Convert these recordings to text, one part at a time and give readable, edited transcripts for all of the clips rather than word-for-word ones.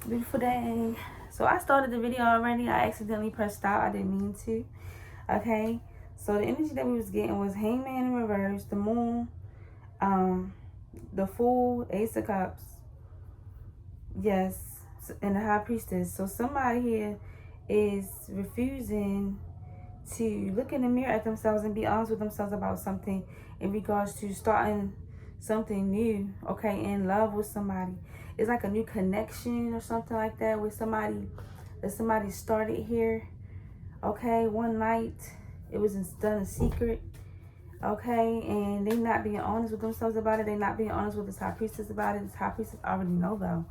Beautiful day. So I started the video already. I accidentally pressed stop. I didn't mean to. Okay. So the energy that we was getting was Hangman in reverse, the Moon, the Fool, Ace of Cups. Yes. And the High Priestess. So somebody here is refusing to look in the mirror at themselves and be honest with themselves about something in regards to starting something new, okay, in love with somebody. It's like a new connection or something like that with somebody that somebody started here, okay, one night. It was done in secret, okay, and they not being honest with themselves about it. They not being honest with this High Priestess about it. This High Priestess already know though.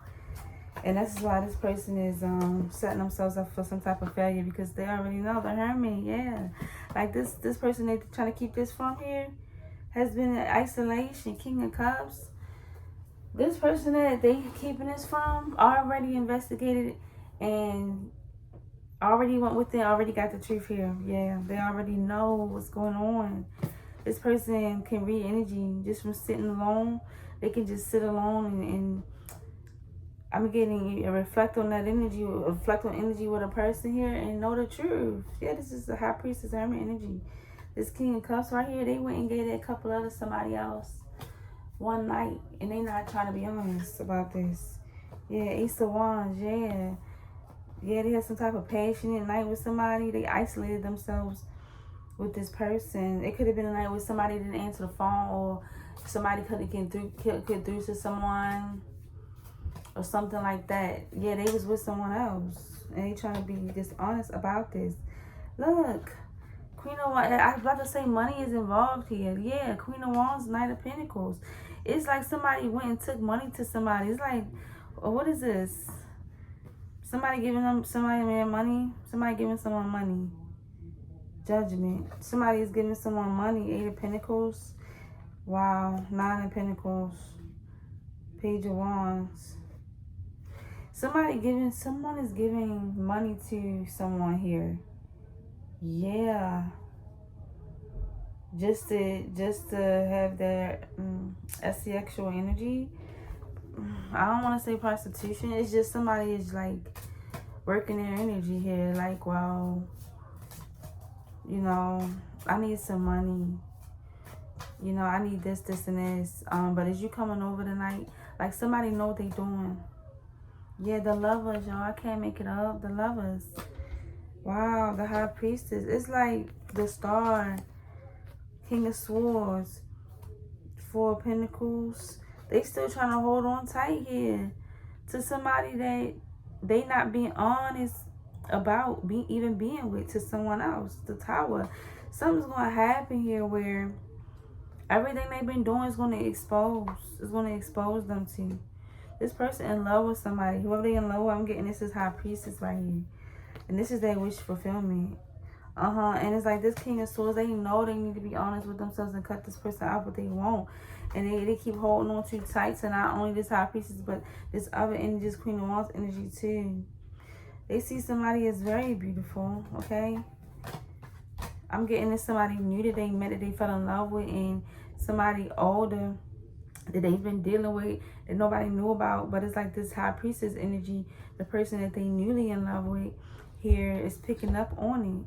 And that's why this person is setting themselves up for some type of failure, because they already know the Hermit, yeah. Like this person they're trying to keep this from here has been in isolation, King of Cups. This person that they keeping this from already investigated and already went with it, already got the truth here. Yeah, they already know what's going on. This person can read energy just from sitting alone. They can just sit alone and I'm getting a reflect on that energy, reflect on energy with a person here and know the truth. Yeah, this is the High Priestess Hermit energy. This King of Cups right here, they went and gave it a couple other somebody else one night, and they not trying to be honest about this. Yeah, Ace of Wands, yeah. Yeah, they had some type of passionate night with somebody. They isolated themselves with this person. It could have been a night where somebody didn't answer the phone, or somebody couldn't get through to someone, or something like that. Yeah, they was with someone else, and they trying to be dishonest about this. Look, Queen of Wands, I was about to say money is involved here. Yeah, Queen of Wands, Knight of Pentacles. It's like somebody went and took money to somebody. It's like, what is this? Somebody giving them, somebody man money. Somebody giving someone money. Judgment. Somebody is giving someone money. 8 of Pentacles. Wow. 9 of Pentacles. Page of Wands. Someone is giving money to someone here. Yeah. Just to have their sexual energy. I don't want to say prostitution. It's just somebody is like working their energy here. Like, well, you know, I need some money. You know, I need this, this, and this. But as you coming over tonight, like somebody know what they doing. Yeah, the Lovers, y'all. I can't make it up. The Lovers. Wow, the High Priestess. It's like the Star, King of Swords, 4 of Pentacles. They still trying to hold on tight here to somebody that they not being honest about even being with, to someone else. The Tower. Something's going to happen here where everything they've been doing is going to expose. It's going to expose them to. This person in love with somebody. Whoever they in love with, I'm getting this is High Priestess right here. And this is their wish fulfillment. And it's like this King of Swords, they know they need to be honest with themselves and cut this person out, but they won't. And they keep holding on too tight to not only this High Priestess, but this other energy, this Queen of Wands energy too. They see somebody as very beautiful, okay? I'm getting this somebody new that they met, that they fell in love with, and somebody older that they've been dealing with that nobody knew about. But it's like this High Priestess energy, the person that they newly in love with here is picking up on it.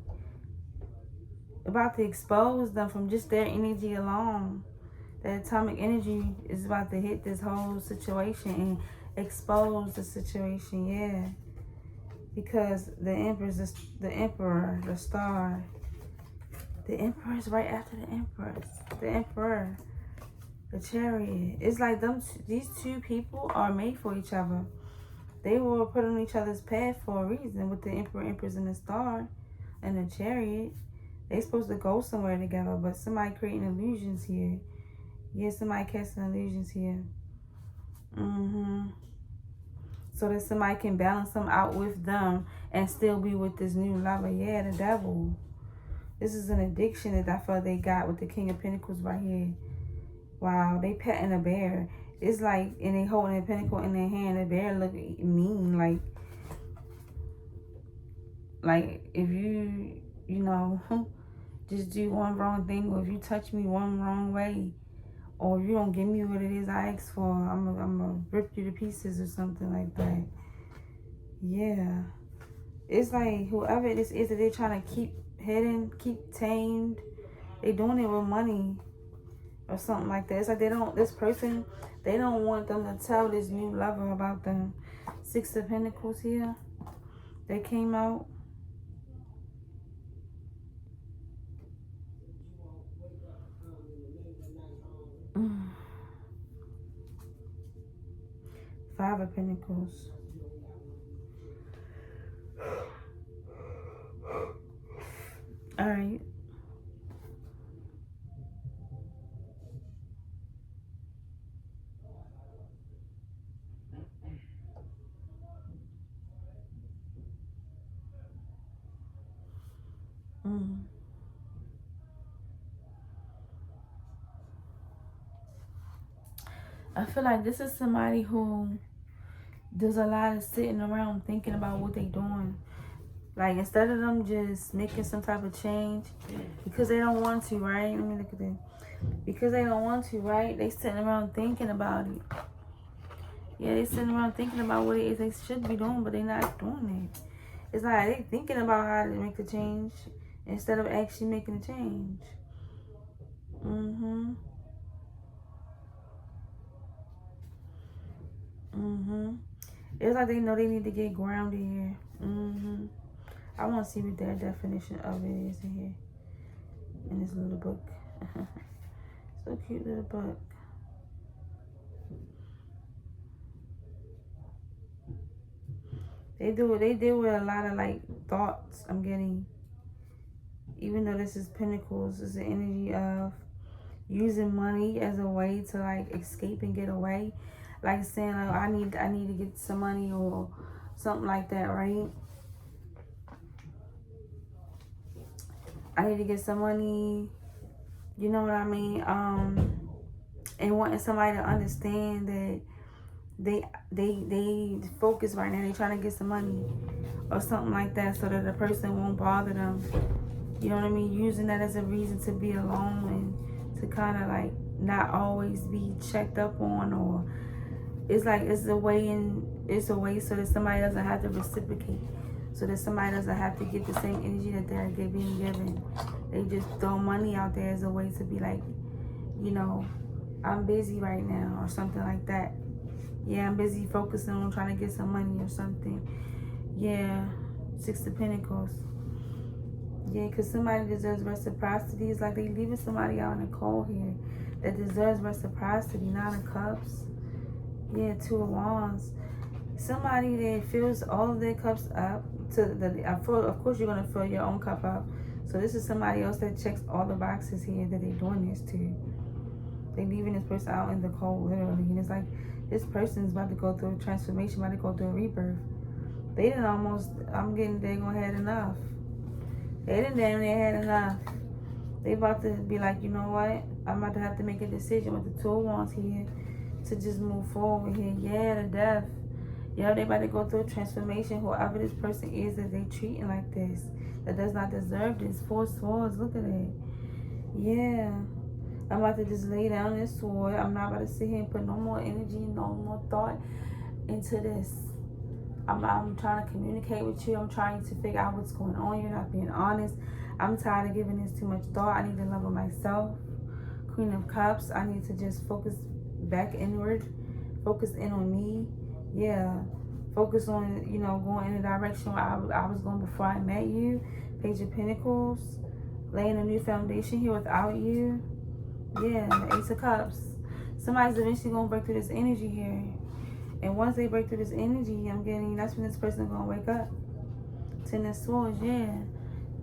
About to expose them from just their energy alone. That atomic energy is about to hit this whole situation and expose the situation, yeah. Because the Emperor, the Star. The Emperor is right after the Empress. The Emperor. The Chariot. It's like these two people are made for each other. They were put on each other's path for a reason, with the Emperor, Empress, and the Star and the Chariot. They supposed to go somewhere together, but somebody creating illusions here. Yeah, somebody casting illusions here. So that somebody can balance them out with them and still be with this new lover. Yeah, the Devil. This is an addiction that I felt they got with the King of Pentacles right here. Wow, they petting a bear. It's like, and they holding a pentacle in their hand. The bear look mean, like if you know, just do one wrong thing, or if you touch me one wrong way, or if you don't give me what it is I asked for, I'm gonna rip you to pieces or something like that. Yeah. It's like whoever this is that they're trying to keep hidden, keep tamed. They doing it with money or something like that. It's like they don't, this person, they don't want them to tell this new lover about them. Six of Pentacles here. They came out. Five of Pentacles. All right. I feel like this is somebody who does a lot of sitting around thinking about what they doing. Like, instead of them just making some type of change, because they don't want to, right? Let me look at this. Because they don't want to, right? They sitting around thinking about it. Yeah, they sitting around thinking about what it is they should be doing, but they're not doing it. It's like they thinking about how to make the change instead of actually making the change. It's like they know they need to get grounded here. I want to see what their definition of it is in here. In this little book. So cute little book. They deal with a lot of like thoughts I'm getting. Even though this is Pentacles, it's the energy of using money as a way to like escape and get away. Like saying, oh, I need to get some money or something like that, right? I need to get some money, you know what I mean? And wanting somebody to understand that they focus right now. They trying to get some money or something like that, so that the person won't bother them. You know what I mean? Using that as a reason to be alone and to kind of like not always be checked up on, or it's like it's a way so that somebody doesn't have to reciprocate, so that somebody doesn't have to get the same energy that they're being given. They just throw money out there as a way to be like, you know, I'm busy right now or something like that. Yeah, I'm busy focusing on trying to get some money or something. Yeah, Six of Pentacles. Yeah, because somebody deserves reciprocity. It's like they leaving somebody out in the cold here that deserves reciprocity. Nine of Cups. Yeah, Two of Wands. Somebody that fills all of their cups up. Of course, you're going to fill your own cup up. So this is somebody else that checks all the boxes here that they're doing this to. They leaving this person out in the cold, literally. And it's like this person's about to go through a transformation, about to go through a rebirth. They didn't almost, I'm getting, they're going to have enough. They didn't damn near had enough. They about to be like, you know what? I'm about to have to make a decision with the Two of Wands here to just move forward here. Yeah, the death. Yeah, they about to go through a transformation. Whoever this person is that they treating like this, that does not deserve this. Four Swords, look at it. Yeah. I'm about to just lay down this sword. I'm not about to sit here and put no more energy, no more thought into this. I'm trying to communicate with you. I'm trying to figure out what's going on. You're not being honest. I'm tired of giving this too much thought. I need to love myself. Queen of Cups. I need to just focus back inward. Focus in on me. Yeah. Focus on, you know, going in the direction where I was going before I met you. Page of Pentacles. Laying a new foundation here without you. Yeah, the Ace of Cups. Somebody's eventually going to break through this energy here. And once they break through this energy, I'm getting, that's when this person is going to wake up. Ten of Swords, yeah.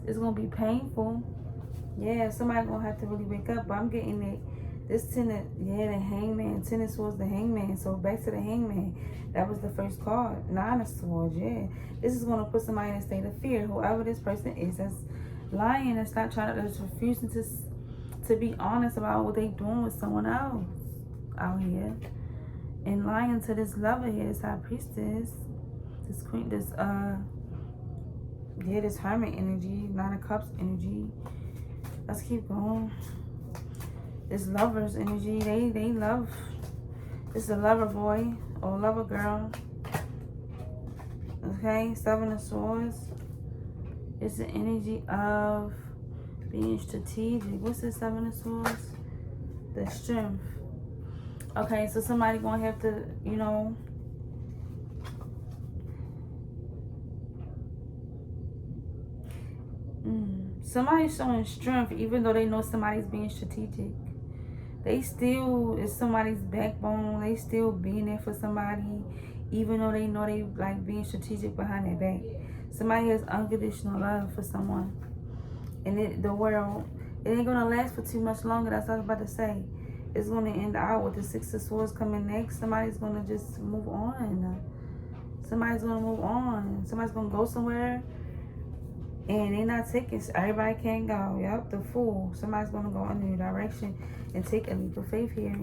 It's going to be painful. Yeah, somebody's going to have to really wake up. But I'm getting it. This the Hangman. Ten of Swords, the Hangman. So back to the Hangman. That was the first card. Nine of Swords, yeah. This is going to put somebody in a state of fear. Whoever this person is that's lying, that's not trying to, that's refusing to be honest about what they doing with someone else out here. And lying to this lover here, this High Priestess, this Queen, this Hermit energy, Nine of Cups energy. Let's keep going. This Lover's energy, they love. This is a lover boy or lover girl. Okay, Seven of Swords. It's the energy of being strategic. What's the Seven of Swords? The strength. Okay, so somebody gonna have to, you know, somebody's showing strength even though they know somebody's being strategic. They still is somebody's backbone. They still being there for somebody even though they know they like being strategic behind their back. Somebody has unconditional love for someone. And the world, it ain't gonna last for too much longer. That's what I was about to say. It's gonna end out with the Six of Swords coming next. Somebody's gonna just move on. Somebody's gonna move on. Somebody's gonna go somewhere and they're not taking. Everybody can't go. Yep, the Fool. Somebody's gonna go in a new direction and take a leap of faith here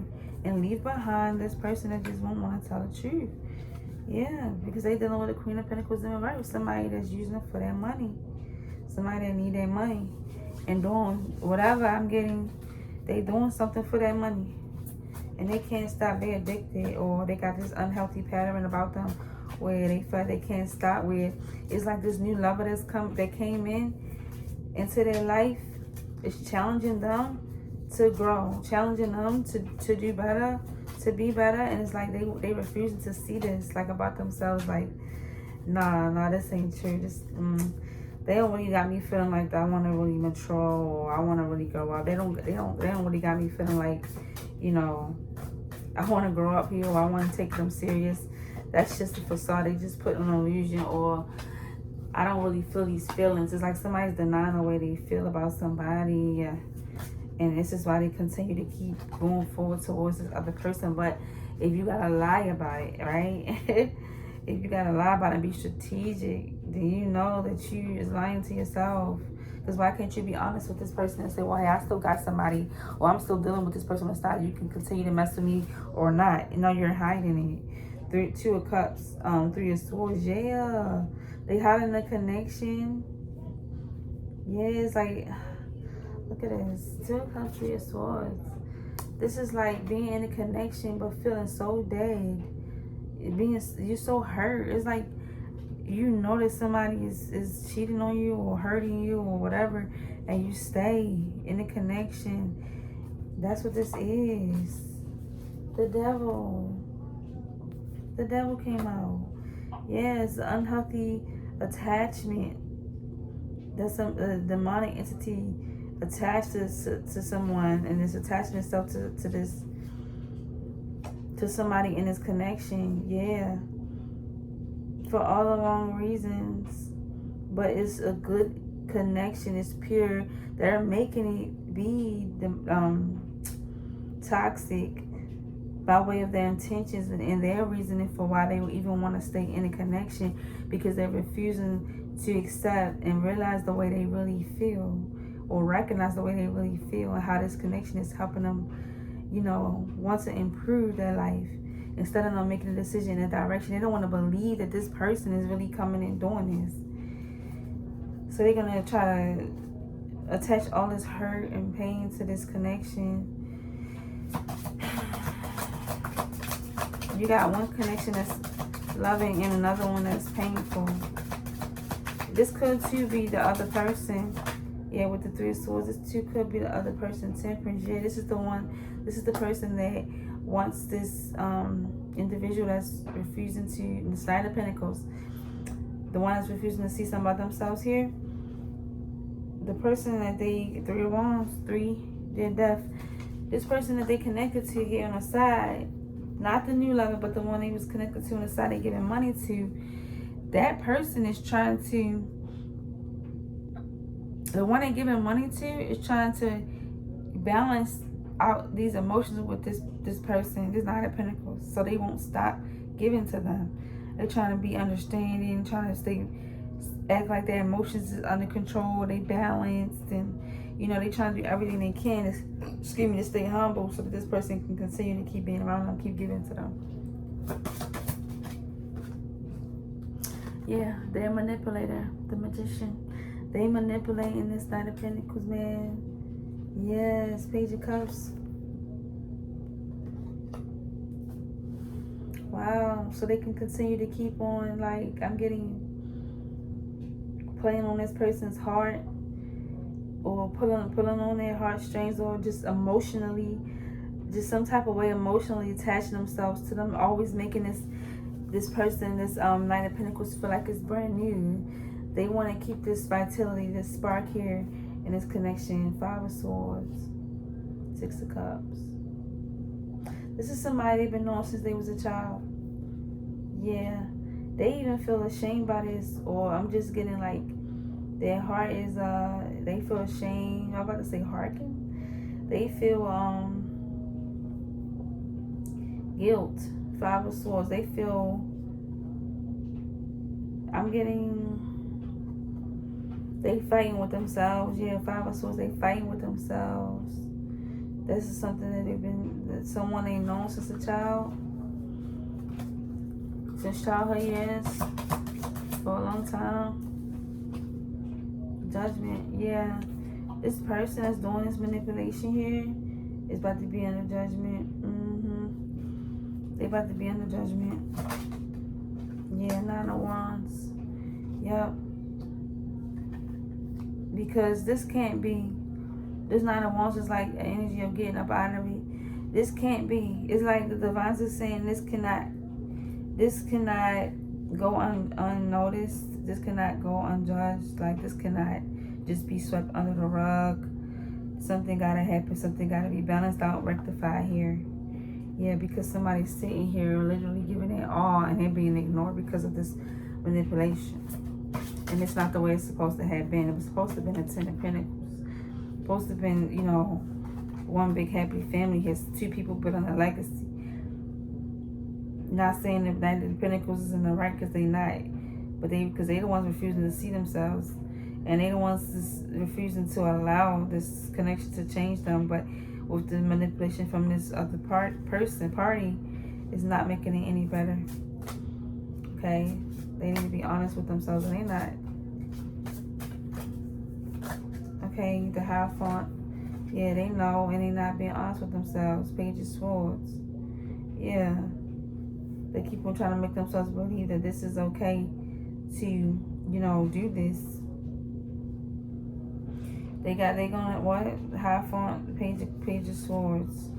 and leave behind this person that just won't want to tell the truth. Yeah, because they dealing with the Queen of Pentacles in reverse. Somebody that's using it for their money. Somebody that need their money and doing whatever I'm getting. They doing something for their money. And they can't stop. They addicted, or they got this unhealthy pattern about them where they feel like they can't stop, where it's like this new lover that came into their life. It's challenging them to grow, challenging them to do better, to be better. And it's like they refusing to see this like about themselves, like nah, this ain't true. They don't really got me feeling like I want to really mature or I want to really grow up. They don't really got me feeling like, you know, I want to grow up here or I want to take them serious. That's just a facade. They just put an illusion, or I don't really feel these feelings. It's like somebody's denying the way they feel about somebody. And this is why they continue to keep going forward towards this other person. But if you got to lie about it, right? If you got to lie about it and be strategic, then you know that you is lying to yourself. Because why can't you be honest with this person and say, well, hey, I still got somebody, or I'm still dealing with this person on the side. You can continue to mess with me or not. You know, you're hiding it. Two of Cups, Three of Swords. Yeah, they hiding the connection. Yeah, it's like, look at this. Two of Cups, Three of Swords. This is like being in a connection but feeling so dead. You're so hurt. It's like you know that somebody is cheating on you or hurting you or whatever, and you stay in the connection. That's what this is. The devil. The devil came out. Yeah, it's an unhealthy attachment. That's some demonic entity attached to someone, and it's attaching itself to somebody in this connection. Yeah, for all the wrong reasons, but it's a good connection. It's pure. They're making it be toxic by way of their intentions and their reasoning for why they even want to stay in a connection, because they're refusing to accept and realize the way they really feel, or recognize the way they really feel, and how this connection is helping them, you know, want to improve their life. Instead of them making a decision in a direction, they don't want to believe that this person is really coming and doing this. So they're going to try to attach all this hurt and pain to this connection. You got one connection that's loving and another one that's painful. This could too be the other person. Yeah, with the Three of Swords, this too could be the other person. Temperance. Yeah, this is the person that wants this individual that's refusing to, the Knight of Pentacles, the one that's refusing to see something about themselves here. The person that they, Three of Wands, their death. This person that they connected to here on the side, not the new lover, but the one they was connected to on the side they giving money to, that person is trying to, the one they giving money to is trying to balance out these emotions with this person, this Knight of Pentacles, so they won't stop giving to them. They're trying to be understanding, trying to act like their emotions is under control, they balanced, and you know, they trying to do everything they can to stay humble so that this person can continue to keep being around them, keep giving to them. Yeah, they're a manipulator, the Magician. They manipulating this Knight of Pentacles, man. Yes, Page of Cups. Wow. So they can continue to keep on, like, I'm getting playing on this person's heart, or pulling on their heartstrings, or just emotionally, just some type of way emotionally attaching themselves to them, always making this person, this Knight of Pentacles, feel like it's brand new. They want to keep this vitality, this spark here in this connection. 5 of Swords, 6 of Cups. This is somebody they've been knowing since they was a child. Yeah. They even feel ashamed by this, or I'm just getting like their heart is, they feel ashamed. I'm about to say hearken. They feel guilt. 5 of Swords. They feel, I'm getting, they fighting with themselves. Yeah, 5 of Swords. They fighting with themselves. This is something that they've been, that someone they known since a child, since childhood years, for a long time. Judgment. Yeah, this person that's doing this manipulation here is about to be under judgment. They about to be under judgment. Yeah, 9 of Wands. Yep. Because this can't be. This 9 of Wands is like an energy of getting up out of it. This can't be. It's like the Divines is saying this cannot go unnoticed. This cannot go unjudged. Like, this cannot just be swept under the rug. Something gotta happen. Something gotta be balanced out, rectified here. Yeah, because somebody's sitting here literally giving it all and they're being ignored because of this manipulation. And it's not the way it's supposed to have been. It was supposed to have been a 10 of Pentacles. Supposed to have been, you know, one big happy family. Has 2 people building a legacy. Not saying that Knight of Pentacles is in the right, because they not. But because they the ones refusing to see themselves. And they the ones refusing to allow this connection to change them. But with the manipulation from this other party, is not making it any better. Okay? They need to be honest with themselves, and they're not. Okay, the Hierophant. Yeah, they know, and they're not being honest with themselves. Page of Swords. Yeah. They keep on trying to make themselves believe that this is okay to, you know, do this. They gonna, what? Hierophant, Page of Swords.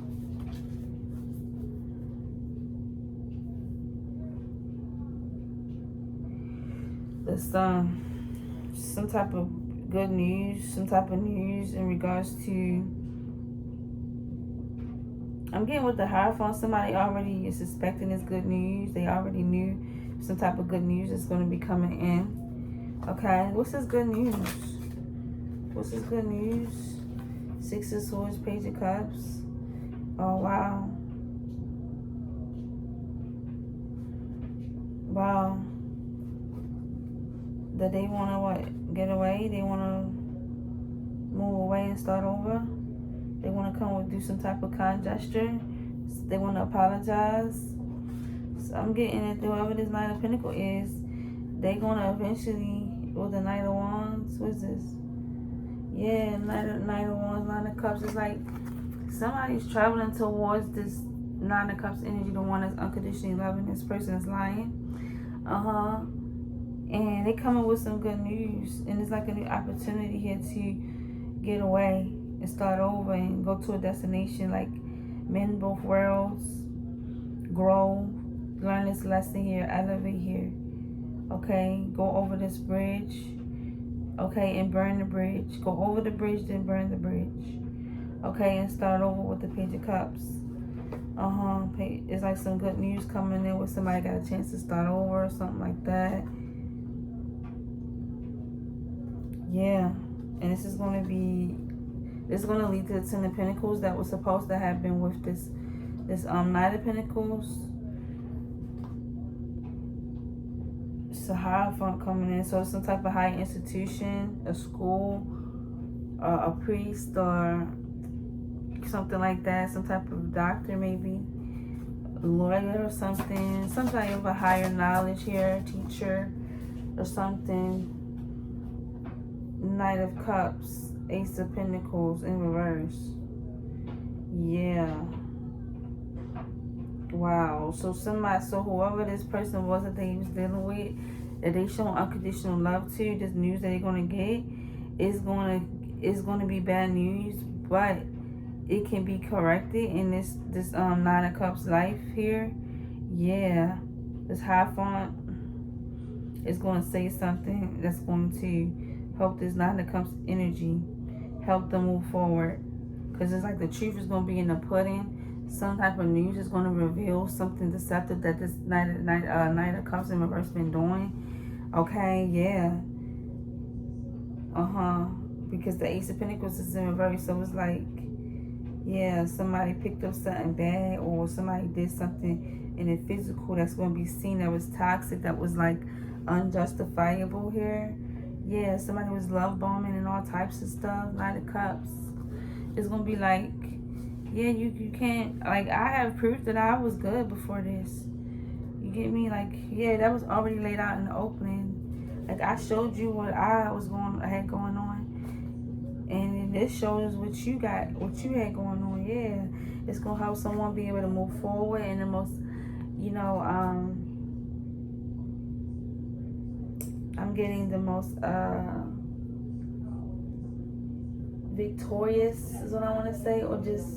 The Sun. Some type of good news, some type of news in regards to, I'm getting with the Hierophant, somebody already is suspecting this good news. They already knew some type of good news is going to be coming in. Okay, what's this good news? What's this good news? 6 of Swords, Page of Cups. Oh, wow. Wow. That they want to, what? Get away? They want to move away and start over? They want to come with, do some type of kind gesture. They want to apologize. So I'm getting it, whoever this Knight of Pentacles is, they going to eventually, with the Knight of Wands, what is this? Yeah, Knight of Wands, 9 of Cups. It's like somebody's traveling towards this 9 of Cups energy, the one that's unconditionally loving. This person is lying. And they coming with some good news. And it's like a new opportunity here to get away and start over and go to a destination, like mend both worlds, grow, learn this lesson here, elevate here. Okay, go over this bridge. Okay, and burn the bridge. Go over the bridge, then burn the bridge. Okay, and start over with the Page of Cups. It's like some good news coming in where somebody got a chance to start over or something like that. Yeah, and this is going to be, this is going to lead to the 10 of Pentacles that was supposed to have been with this Knight of Pentacles. It's a Hierophant coming in, so it's some type of high institution, a school, a priest, or something like that, some type of doctor maybe, a lawyer or something, some type of a higher knowledge here, teacher or something. Knight of Cups, Ace of Pentacles in reverse. Yeah. Wow. So whoever this person was that they was dealing with, that they show unconditional love to, this news that they're gonna get is gonna be bad news, but it can be corrected in this Nine of Cups life here. Yeah, this Hierophant is going to say something that's going to help this Nine of Cups energy, help them move forward. Because it's like the truth is going to be in the pudding. Some type of news is going to reveal something deceptive that this Knight of Cups in reverse been doing. Okay, yeah. Because the Ace of Pentacles is in reverse, so it's like, yeah, somebody picked up something bad, or somebody did something in the physical that's going to be seen that was toxic, that was like unjustifiable here. Yeah, somebody was love bombing and all types of stuff. Nine of Cups. It's going to be like, yeah, you can't, like, I have proof that I was good before this. You get me? Like, yeah, that was already laid out in the opening. Like, I showed you what I had going on. And this shows what you had going on. Yeah, it's gonna help someone be able to move forward in the most, I'm getting the most victorious is what I want to say, or just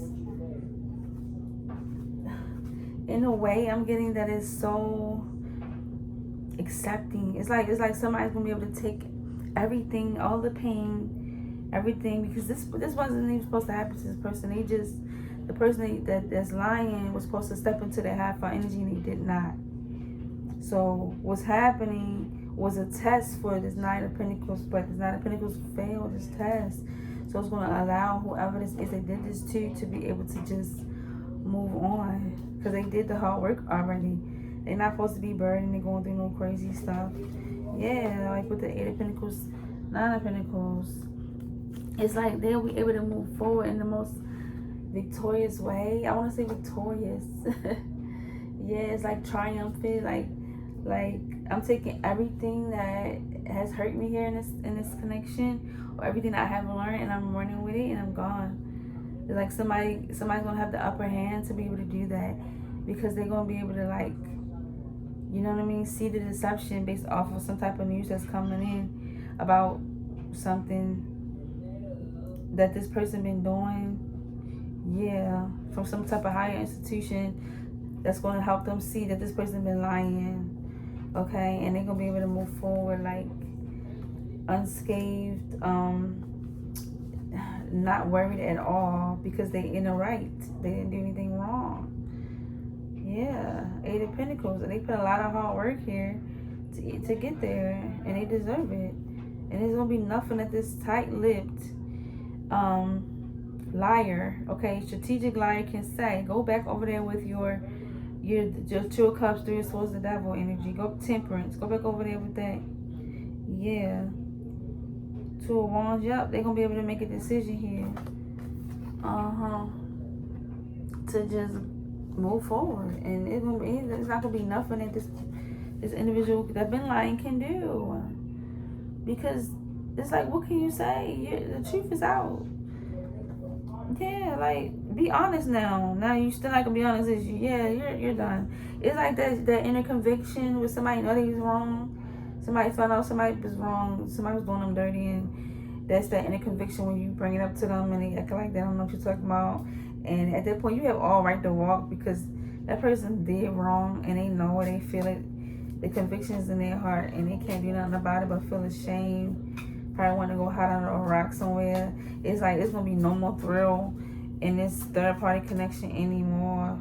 in a way I'm getting that is so accepting. It's like somebody's gonna be able to take everything, all the pain, everything, because this wasn't even supposed to happen to this person. The person that's lying was supposed to step into their high-fire energy, and they did not. So what's happening was a test for this Nine of Pentacles, but this Nine of Pentacles failed this test. So it's going to allow whoever this is they did this to be able to just move on, because they did the hard work already. They're not supposed to be burdened and going through no crazy stuff. Yeah, like with the Eight of Pentacles, Nine of Pentacles, it's like they'll be able to move forward in the most victorious way. I want to say victorious. Yeah, it's like triumphant. Like I'm taking everything that has hurt me here in this connection, or everything I have learned, and I'm running with it, and I'm gone. It's like somebody's gonna have the upper hand to be able to do that, because they're gonna be able to, like, you know what I mean, see the deception based off of some type of news that's coming in about something that this person been doing. Yeah, from some type of higher institution that's going to help them see that this person been lying. Okay, and they're going to be able to move forward like unscathed, not worried at all, because they in the right. They didn't do anything wrong. Yeah, Eight of Pentacles. They put a lot of hard work here to get there, and they deserve it. And there's going to be nothing that this tight-lipped liar, okay, strategic liar can say. Go back over there with your Two of Cups, Three of Swords, the Devil energy. Go Temperance. Go back over there with that. Yeah. Two of Wands. Yep, they're gonna be able to make a decision here. To just move forward, and it's not gonna be nothing that this individual that been lying can do, because it's like, what can you say? The truth is out. Yeah, like, be honest now. Now you still not gonna be honest, is you? Yeah, you're done. It's like that inner conviction with somebody know he's wrong. Somebody found out somebody was wrong. Somebody was doing them dirty, and that's that inner conviction when you bring it up to them and they act like they don't know what you're talking about. And at that point, you have all right to walk, because that person did wrong and they know it, they feel it. The conviction is in their heart, and they can't do nothing about it but feel ashamed. Probably want to go hide under a rock somewhere. It's like it's gonna be no more thrill in this third-party connection anymore.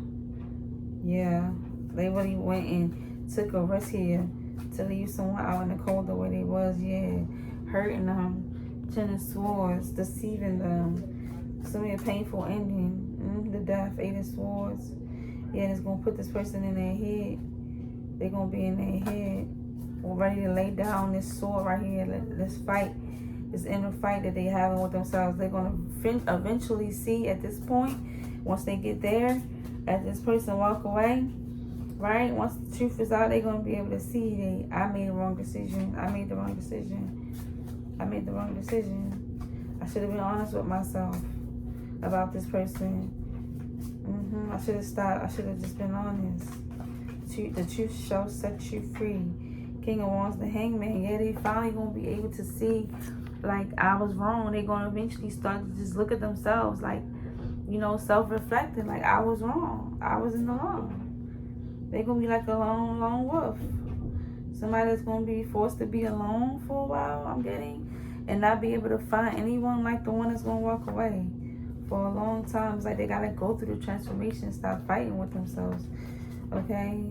Yeah, they really went and took a risk here to leave someone out in the cold the way they was. Yeah, hurting them, Ten of Swords, deceiving them. It's gonna be a painful ending. The Death, Eight of Swords. Yeah, and it's gonna put this person in their head. They're gonna be in their head, ready to lay down this sword right here. This fight, this inner fight that they having with themselves. They're gonna eventually see at this point, once they get there, as this person walk away, right? Once the truth is out, they're gonna be able to see I made the wrong decision. I made the wrong decision. I made the wrong decision. I should have been honest with myself about this person. I should have stopped. I should have just been honest. The truth shall set you free. King of Wands, the Hangman. Yeah, they finally gonna be able to see, like, I was wrong. They're gonna eventually start to just look at themselves, like, you know, self-reflecting, like, I was wrong. I was in the wrong. They're gonna be like a lone wolf. Somebody that's gonna be forced to be alone for a while, I'm getting, and not be able to find anyone like the one that's gonna walk away for a long time. It's like they gotta go through the transformation, stop fighting with themselves. Okay,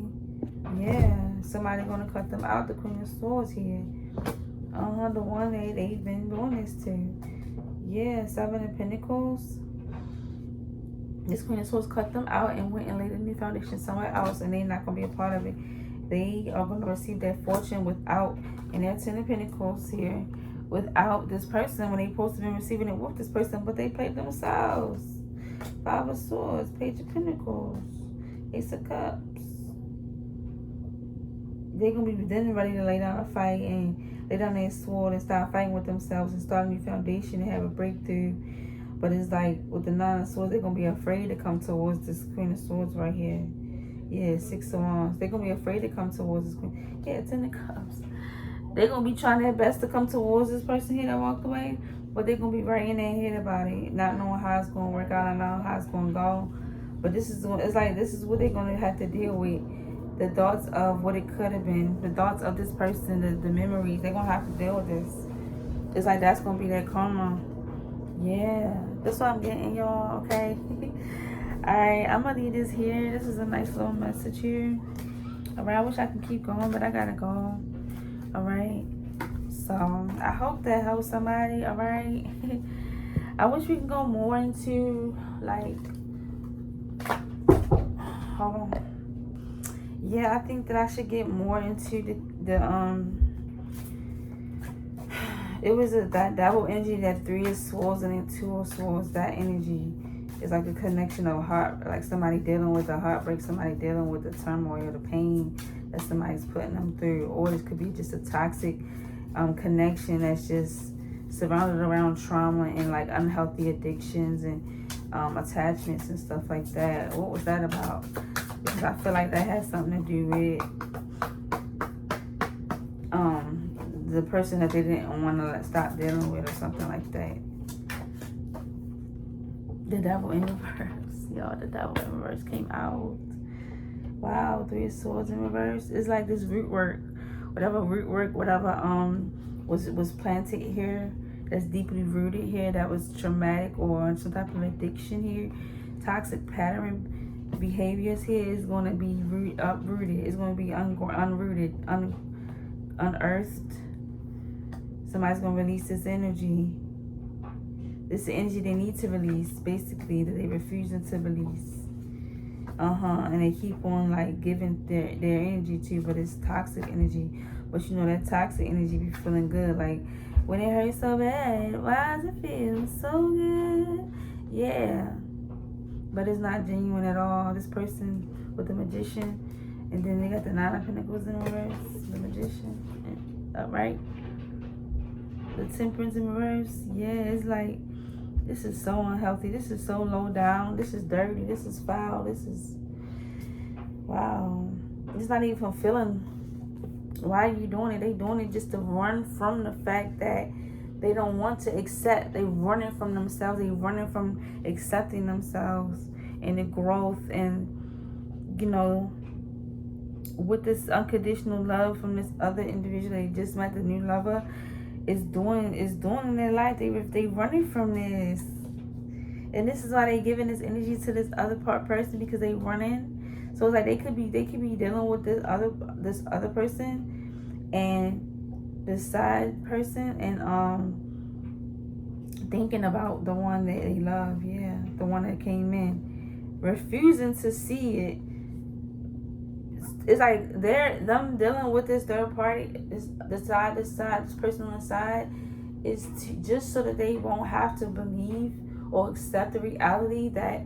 yeah, somebody gonna cut them out. The Queen of Swords here. The one they've been doing this to. Yeah, Seven of Pentacles. This Queen of Swords cut them out and went and laid a new foundation somewhere else, and they're not gonna be a part of it. They are gonna receive their fortune without, and their Ten of Pentacles here, without this person when they supposed to be receiving it with this person, but they played themselves. Five of Swords, Page of Pentacles, Ace of Cups. They're going to be then ready to lay down a fight and lay down their sword and start fighting with themselves and start a new foundation and have a breakthrough. But it's like with the Nine of Swords, they're going to be afraid to come towards this Queen of Swords right here. Yeah, Six of Wands. They're going to be afraid to come towards this Queen. Yeah, Ten of Cups. They're going to be trying their best to come towards this person here that walked away. But they're going to be right in their head about it. Not knowing how it's going to work out. Not knowing how it's going to go. But this is what they're going to have to deal with. The thoughts of what it could have been, the thoughts of this person, the memories, they're going to have to deal with this. It's like that's going to be their karma. Yeah, that's what I'm getting, y'all, okay? Alright, I'm going to leave this here. This is a nice little message here. Alright, I wish I could keep going, but I got to go. Alright, so I hope that helps somebody, alright? I wish we could go more into, like, hold on. Yeah, I think that I should get more into it was that double energy, that Three of Swords and then Two of Swords. That energy is like a connection of heart, like somebody dealing with a heartbreak, somebody dealing with the turmoil, the pain that somebody's putting them through. Or this could be just a toxic connection that's just surrounded around trauma and like unhealthy addictions and attachments and stuff like that. What was that about? Because I feel like that has something to do with the person that they didn't want to stop dealing with or something like that. The Devil in reverse. Y'all, the Devil in reverse came out. Wow, Three of Swords in reverse. It's like this root work. Whatever root work, whatever was planted here, that's deeply rooted here, that was traumatic or some type of addiction here, toxic pattern behaviors here is going to be uprooted. It's going to be unrooted, unearthed. Somebody's going to release this energy. This is the energy they need to release, basically, that they refusing to release. And they keep on like giving their energy to, but it's toxic energy. But you know that toxic energy be feeling good. Like when it hurts so bad, why does it feel so good? Yeah. But it's not genuine at all. This person with the Magician, and then they got the Nine of Pentacles in reverse, the Magician, upright, the Temperance in reverse. Yeah, it's like, this is so unhealthy. This is so low down. This is dirty. This is foul. This is, wow. It's not even fulfilling. Why are you doing it? They doing it just to run from the fact that they don't want to accept. They running from themselves. They running from accepting themselves and the growth. And, you know, with this unconditional love from this other individual they just met, the new lover, is doing in their life. They running from this. And this is why they giving this energy to this other person, because they running. So it's like they could be dealing with this other person and this side person and thinking about the one that they love, yeah, the one that came in, refusing to see it. It's like them dealing with this third party, this person on the side, is just so that they won't have to believe or accept the reality that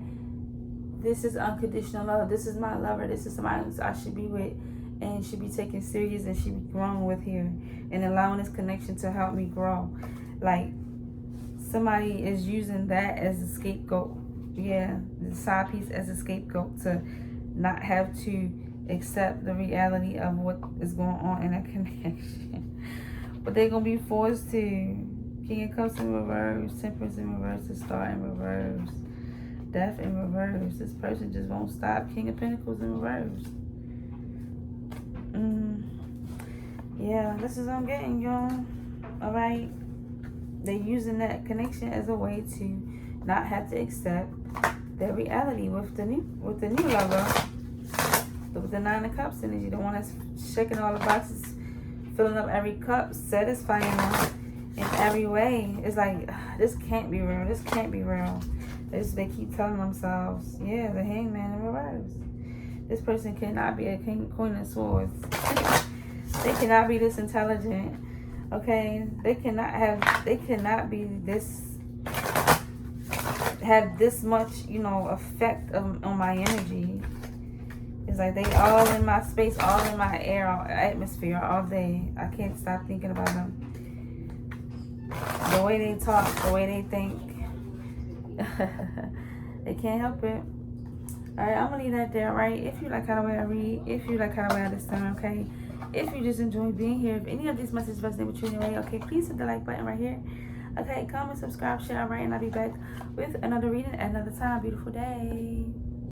this is unconditional love. This is my lover. This is somebody I should be with and should be taken serious and should be grown with here, and allowing this connection to help me grow. Like somebody is using that as a scapegoat yeah, the side piece as a scapegoat to not have to accept the reality of what is going on in a connection. But they're going to be forced to. King of Cups in reverse, Temperance in reverse, the Star in reverse, Death in reverse. This person just won't stop. King of Pentacles in reverse. Yeah, this is what I'm getting, y'all. Alright? They're using that connection as a way to not have to accept their reality with the new lover. With the Nine of Cups energy. The one that's checking all the boxes, filling up every cup, satisfying them in every way. It's like, this can't be real. This can't be real. They keep telling themselves, yeah, the Hangman in reverse. This person cannot be a Queen of Swords. They cannot be this intelligent. Okay? They cannot be this, have this much, you know, effect on my energy. It's like they all in my space, all in my air, atmosphere all day. I can't stop thinking about them. The way they talk, the way they think. They can't help it. Alright, I'm gonna leave that there, right? If you like how the way I read, if you like how the way I understand, okay? If you just enjoy being here, if any of these messages resonate with you in any way, okay, please hit the like button right here. Okay, comment, subscribe, share, alright, and I'll be back with another reading at another time. Beautiful day.